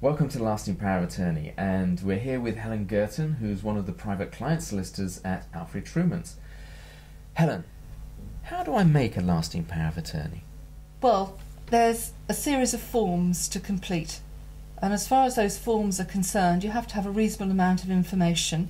Welcome to Lasting Power of Attorney, and we're here with Helen Girton, who's one of the private client solicitors at Alfred Truman's. Helen, how do I make a lasting power of attorney? Well, there's a series of forms to complete, and as far as those forms are concerned, you have to have a reasonable amount of information.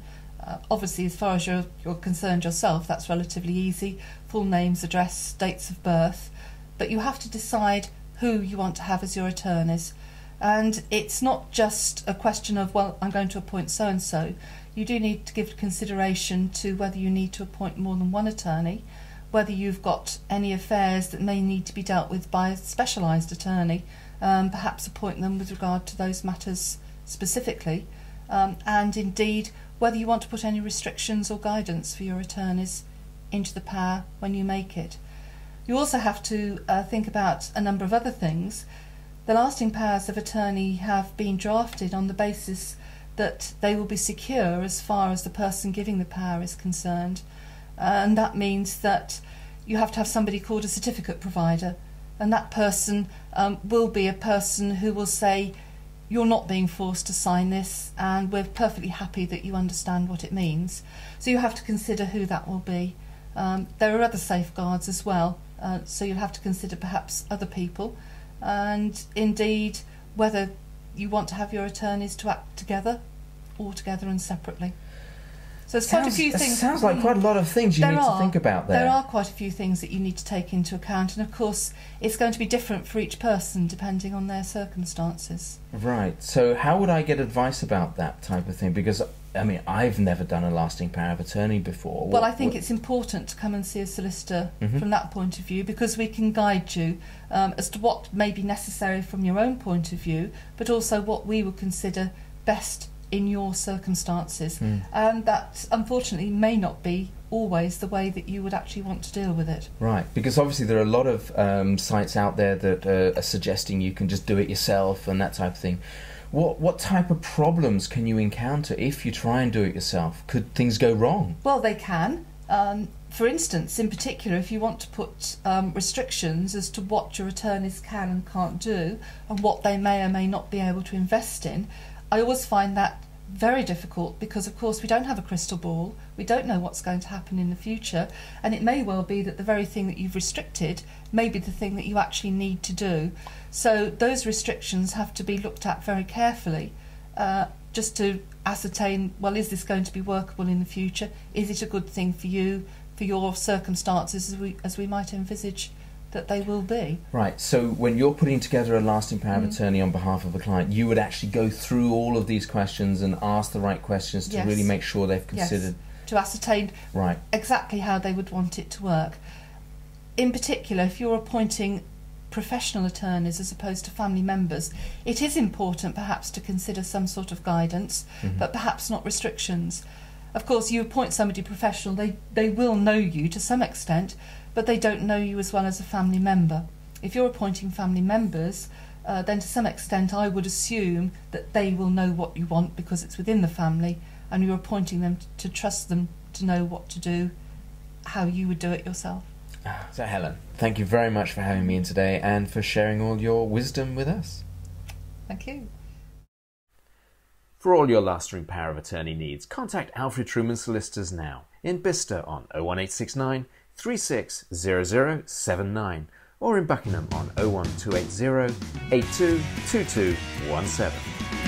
Obviously, as far as you're concerned yourself, that's relatively easy. Full names, address, dates of birth. But you have to decide who you want to have as your attorneys. And it's not just a question of, well, I'm going to appoint so-and-so. You do need to give consideration to whether you need to appoint more than one attorney, whether you've got any affairs that may need to be dealt with by a specialised attorney, perhaps appoint them with regard to those matters specifically, and indeed whether you want to put any restrictions or guidance for your attorneys into the power when you make it. You also have to think about a number of other things. The lasting powers of attorney have been drafted on the basis that they will be secure as far as the person giving the power is concerned, and that means that you have to have somebody called a certificate provider, and that person will be a person who will say, you're not being forced to sign this, and we're perfectly happy that you understand what it means. So you have to consider who that will be. There are other safeguards as well, so you'll have to consider perhaps other people, and indeed whether you want to have your attorneys to act together or together and separately. So there's quite a few things. Sounds like quite a lot of things you need to think about there. There are quite a few things that you need to take into account, and of course it's going to be different for each person depending on their circumstances. Right. So how would I get advice about that type of thing? Because, I mean, I've never done a lasting power of attorney before. Well, I think it's important to come and see a solicitor from that point of view, because we can guide you as to what may be necessary from your own point of view, but also what we would consider best in your circumstances, and that unfortunately may not be always the way that you would actually want to deal with it. Right, because obviously there are a lot of sites out there that are suggesting you can just do it yourself and that type of thing. What type of problems can you encounter if you try and do it yourself? Could things go wrong? Well, they can. For instance, in particular, if you want to put restrictions as to what your attorneys can and can't do and what they may or may not be able to invest in, I always find that very difficult, because of course we don't have a crystal ball, we don't know what's going to happen in the future, and it may well be that the very thing that you've restricted may be the thing that you actually need to do. So those restrictions have to be looked at very carefully, just to ascertain, well, is this going to be workable in the future? Is it a good thing for you, for your circumstances as we might envisage that they will be. Right, so when you're putting together a lasting power of attorney on behalf of a client, you would actually go through all of these questions and ask the right questions to really make sure they've considered... Yes, to ascertain exactly how they would want it to work. In particular, if you're appointing professional attorneys as opposed to family members, it is important perhaps to consider some sort of guidance, but perhaps not restrictions. Of course, you appoint somebody professional, they will know you to some extent, but they don't know you as well as a family member. If you're appointing family members, then to some extent I would assume that they will know what you want because it's within the family, and you're appointing them to trust them to know what to do, how you would do it yourself. So Helen, thank you very much for having me in today and for sharing all your wisdom with us. Thank you. For all your lasting power of attorney needs, contact Alfred Truman Solicitors now in Bicester on 01869 360079 or in Buckingham on 01280 822217.